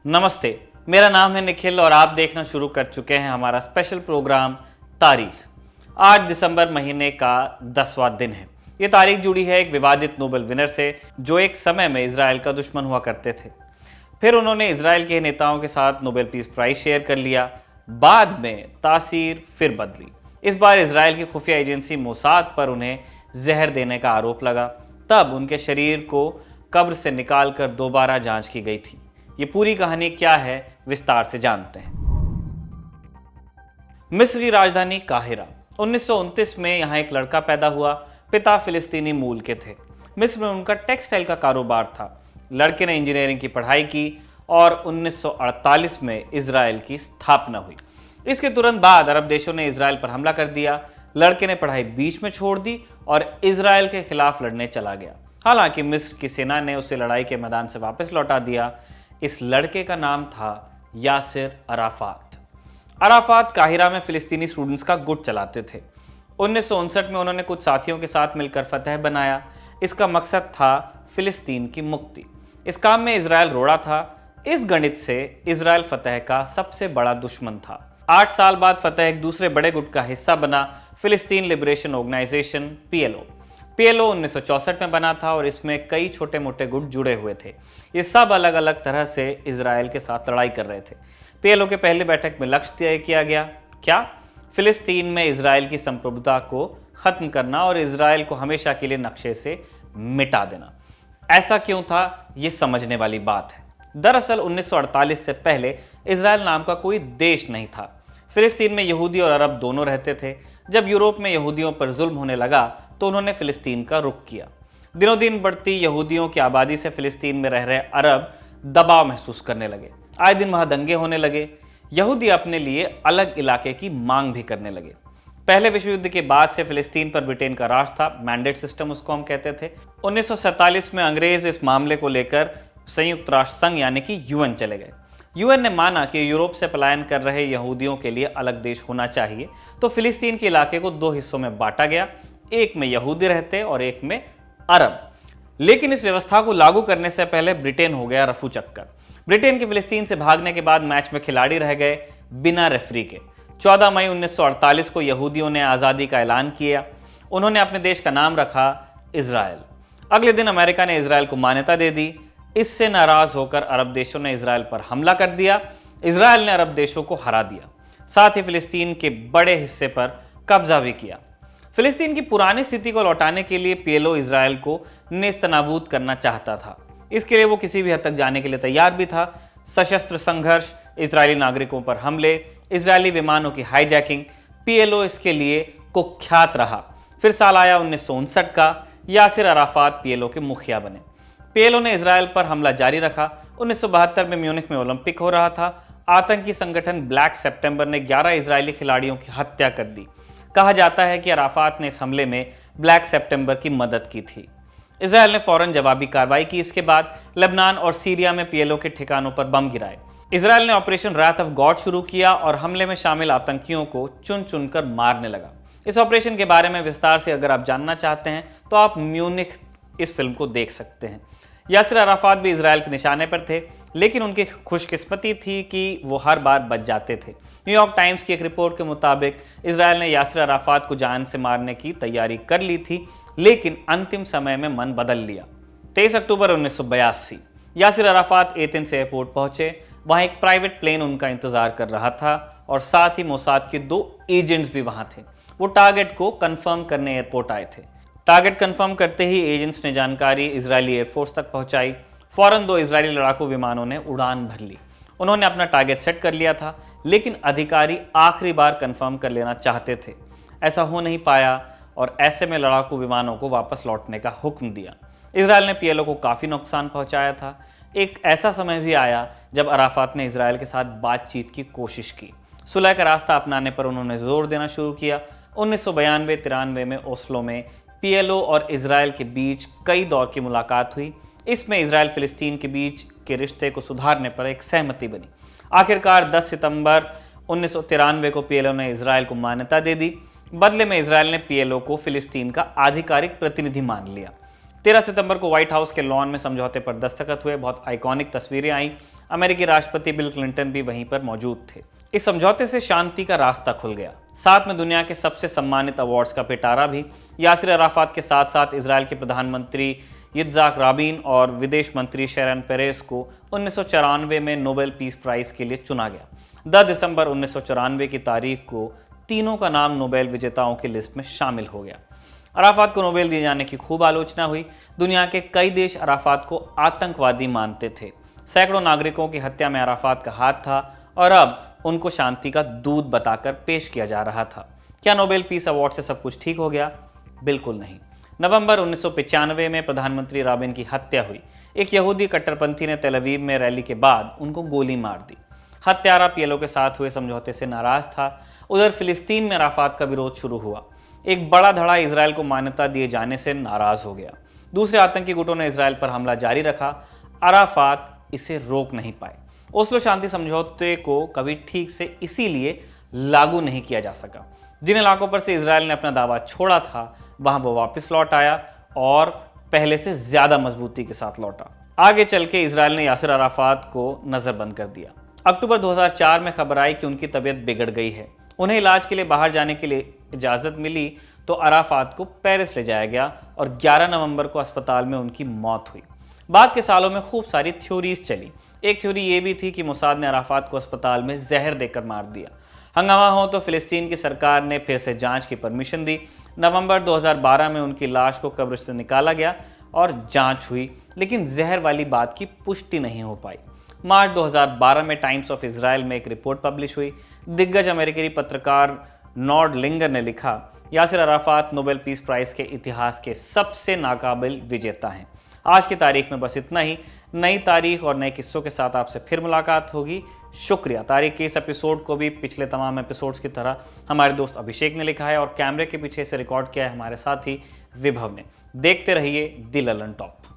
नमस्ते, मेरा नाम है निखिल और आप देखना शुरू कर चुके हैं हमारा स्पेशल प्रोग्राम तारीख। आज दिसंबर महीने का 10वां दिन है। ये तारीख जुड़ी है एक विवादित नोबेल विनर से जो एक समय में इजराइल का दुश्मन हुआ करते थे। फिर उन्होंने इजराइल के नेताओं के साथ नोबेल पीस प्राइज शेयर कर लिया। बाद में तासीर फिर बदली। इस बार इजराइल की खुफिया एजेंसी मोसाद पर उन्हें जहर देने का आरोप लगा। तब उनके शरीर को कब्र से निकालकर दोबारा जांच की गई थी। ये पूरी कहानी क्या है, विस्तार से जानते हैं। मिस्र की राजधानी काहिरा। 1929 में यहाँ एक लड़का पैदा हुआ। पिता फिलिस्तीनी मूल के थे। मिस्र में उनका टेक्सटाइल का कारोबार था। लड़के ने इंजीनियरिंग की पढ़ाई की और 1948 में इजराइल की स्थापना हुई। इसके तुरंत बाद अरब देशों ने इजराइल पर हमला कर दिया। लड़के ने पढ़ाई बीच में छोड़ दी और इजराइल के खिलाफ लड़ने चला गया। हालांकि मिस्र की सेना ने उसे लड़ाई के मैदान से वापस लौटा दिया। इस लड़के का नाम था यासिर अराफात। अराफात काहिरा में फिलिस्तीनी स्टूडेंट्स का गुट चलाते थे। 1959 में उन्होंने कुछ साथियों के साथ मिलकर फतह बनाया। इसका मकसद था फिलिस्तीन की मुक्ति। इस काम में इजराइल रोड़ा था। इस गणित से इजराइल फतह का सबसे बड़ा दुश्मन था। 8 साल बाद फतह एक दूसरे बड़े गुट का हिस्सा बना, फिलिस्तीन लिबरेशन ऑर्गेनाइजेशन पीएलओ। पीएलओ 1964 में बना था और इसमें कई छोटे मोटे गुट जुड़े हुए थे। ये सब अलग अलग तरह से इजराइल के साथ लड़ाई कर रहे थे। पीएलओ के पहली बैठक में लक्ष्य तय किया गया, क्या? फिलिस्तीन में इजराइल की संप्रभुता को खत्म करना और इजराइल को हमेशा के लिए नक्शे से मिटा देना। ऐसा क्यों था, ये समझने वाली बात है। दरअसल 1948 से पहले इजराइल नाम का कोई देश नहीं था। फिलिस्तीन में यहूदी और अरब दोनों रहते थे। जब यूरोप में यहूदियों पर जुल्म होने लगा तो उन्होंने फिलिस्तीन का रुख किया। दिनों दिन बढ़ती यहूदियों की आबादी से फिलिस्तीन में रह रहे अरब दबाव महसूस करने लगे। आए दिन वहां दंगे होने लगे। यहूदी अपने लिए अलग इलाके की मांग भी करने लगे। पहले विश्व युद्ध के बाद से फिलिस्तीन पर ब्रिटेन का राज था, मैंडेट सिस्टम उसको हम कहते थे। 1947 में अंग्रेज इस मामले को लेकर संयुक्त राष्ट्र संघ यानी कि यूएन चले गए। यूएन ने माना कि यूरोप से पलायन कर रहे यहूदियों के लिए अलग देश होना चाहिए, तो फिलिस्तीन के इलाके को 2 हिस्सों में बांटा गया, एक में यहूदी रहते और एक में अरब। लेकिन इस व्यवस्था को लागू करने से पहले ब्रिटेन हो गया रफू चक्कर। ब्रिटेन के फिलिस्तीन से भागने के बाद मैच में खिलाड़ी रह गए बिना रेफरी के। 14 मई 1948 को यहूदियों ने आज़ादी का ऐलान किया। उन्होंने अपने देश का नाम रखा इजराइल। अगले दिन अमेरिका ने इजराइल को मान्यता दे दी। इससे नाराज होकर अरब देशों ने इजराइल पर हमला कर दिया। इजराइल ने अरब देशों को हरा दिया, साथ ही फिलिस्तीन के बड़े हिस्से पर कब्जा भी किया। फिलिस्तीन की पुरानी स्थिति को लौटाने के लिए पीएलओ इजराइल को नेस्तनाबूद करना चाहता था। इसके लिए वो किसी भी हद तक जाने के लिए तैयार भी था। सशस्त्र संघर्ष, इजरायली नागरिकों पर हमले, इजरायली विमानों की हाईजैकिंग, पीएलओ इसके लिए कुख्यात रहा। फिर साल आया 1959 का। यासिर अराफात पीएलओ के मुखिया बने। पीएलओ ने इजराइल पर हमला जारी रखा। 1972 में म्यूनिख में ओलंपिक हो रहा था। आतंकी संगठन ब्लैक सितंबर ने 11 इजरायली खिलाड़ियों की हत्या कर दी। कहा जाता है कि अराफात ने इस हमले में ब्लैक सितंबर की मदद की थी। इजराइल ने फौरन जवाबी कार्रवाई की। इसके बाद लेबनान और सीरिया में पीएलओ के ठिकानों पर बम गिराए। इजराइल ने ऑपरेशन रात ऑफ गॉड शुरू किया और हमले में शामिल आतंकियों को चुन चुनकर मारने लगा। इस ऑपरेशन के बारे में विस्तार से अगर आप जानना चाहते हैं तो आप म्यूनिख इस फिल्म को देख सकते हैं। यासिर अराफात भी इजराइल के निशाने पर थे, लेकिन उनकी खुशकिस्मती थी कि वो हर बार बच जाते थे। न्यूयॉर्क टाइम्स की एक रिपोर्ट के मुताबिक इजराइल ने यासिर अराफात को जान से मारने की तैयारी कर ली थी, लेकिन अंतिम समय में मन बदल लिया। 23 अक्टूबर 1982 यासिर अराफात एथेंस एयरपोर्ट पहुंचे। वहां एक प्राइवेट प्लेन उनका इंतजार कर रहा था और साथ ही मोसाद के 2 एजेंट्स भी वहां थे। वो टारगेट को कंफर्म करने एयरपोर्ट आए थे। टारगेट कंफर्म करते ही एजेंट्स ने जानकारी इजरायली एयरफोर्स तक पहुंचाई। फौरन 2 इजरायली लड़ाकू विमानों ने उड़ान भर ली। उन्होंने अपना टारगेट सेट कर लिया था, लेकिन अधिकारी आखिरी बार कंफर्म कर लेना चाहते थे। ऐसा हो नहीं पाया और ऐसे में लड़ाकू विमानों को वापस लौटने का हुक्म दिया। इजराइल ने पीएलओ को काफ़ी नुकसान पहुंचाया था। एक ऐसा समय भी आया जब अराफात ने इजराइल के साथ बातचीत की कोशिश की। सुलह का रास्ता अपनाने पर उन्होंने जोर देना शुरू किया। 1992-93 में ओस्लो में पीएलओ और इजराइल के बीच कई दौर की मुलाकात हुई। इसमें इजराइल फिलिस्तीन के बीच के रिश्ते को सुधारने पर एक सहमति बनी। आखिरकार 10 सितंबर 1993 को पीएलओ ने इजराइल को मान्यता दे दी। बदले में इजराइल ने पीएलओ को फिलिस्तीन का आधिकारिक प्रतिनिधि मान लिया। 13 सितंबर को व्हाइट हाउस के लॉन में समझौते पर दस्तखत हुए। बहुत आइकॉनिक तस्वीरें आई। अमेरिकी राष्ट्रपति बिल क्लिंटन भी वहीं पर मौजूद थे। इस समझौते से शांति का रास्ता खुल गया। साथ में दुनिया के सबसे सम्मानित अवार्ड्स का पिटारा भी। यासिर अराफात के साथ साथ इजराइल के प्रधानमंत्री यित्ज़हाक राबिन और विदेश मंत्री शेरन पेरेस को 1994 में नोबेल पीस प्राइज के लिए चुना गया। 10 दिसंबर 1994 की तारीख को तीनों का नाम नोबेल विजेताओं की लिस्ट में शामिल हो गया। अराफात को नोबेल दिए जाने की खूब आलोचना हुई। दुनिया के कई देश अराफात को आतंकवादी मानते थे। सैकड़ों नागरिकों की हत्या में अराफात का हाथ था और अब उनको शांति का दूत बताकर पेश किया जा रहा था। क्या नोबेल पीस अवार्ड से सब कुछ ठीक हो गया? बिल्कुल नहीं। नवंबर 1995 में प्रधानमंत्री राबिन की हत्या हुई। एक यहूदी कट्टरपंथी ने तेल अवीव में रैली के बाद उनको गोली मार दी। हत्यारा पीएलओ के साथ हुए समझौते से नाराज था। उधर फिलिस्तीन में अराफात का विरोध शुरू हुआ। एक बड़ा धड़ा इजराइल को मान्यता दिए जाने से नाराज हो गया। दूसरे आतंकी गुटों ने इजराइल पर हमला जारी रखा। अराफात इसे रोक नहीं पाए। ओस्लो शांति समझौते को कभी ठीक से इसीलिए लागू नहीं किया जा सका। जिन इलाकों पर से इजराइल ने अपना दावा छोड़ा था वहां वो वापस लौट आया और पहले से ज्यादा मजबूती के साथ लौटा। आगे चल के इजराइल ने यासिर अराफात को नजरबंद कर दिया। अक्टूबर 2004 में खबर आई कि उनकी तबीयत बिगड़ गई है। उन्हें इलाज के लिए बाहर जाने के लिए इजाज़त मिली तो अराफात को पेरिस ले जाया गया और 11 नवंबर को अस्पताल में उनकी मौत हुई। बाद के सालों में खूब सारी थ्योरीज चली। एक थ्योरी ये भी थी कि मोसाद ने अराफात को अस्पताल में जहर देकर मार दिया। हंगामा हो तो फिलिस्तीन की सरकार ने फिर से जांच की परमिशन दी। नवंबर 2012 में उनकी लाश को कब्र से निकाला गया और जांच हुई, लेकिन जहर वाली बात की पुष्टि नहीं हो पाई। मार्च 2012 में टाइम्स ऑफ इजराइल में एक रिपोर्ट पब्लिश हुई। दिग्गज अमेरिकी पत्रकार नॉर्ड लिंगर ने लिखा, Yasser Arafat Nobel Peace Prize के इतिहास के सबसे नाकाबिल विजेता हैं। आज की तारीख में बस इतना ही। नई तारीख और नए किस्सों के साथ आपसे फिर मुलाकात होगी। शुक्रिया। तारीख के इस एपिसोड को भी पिछले तमाम एपिसोड्स की तरह हमारे दोस्त अभिषेक ने लिखा है और कैमरे के पीछे से रिकॉर्ड किया है हमारे साथी विभव ने। देखते रहिए द ललन टॉप।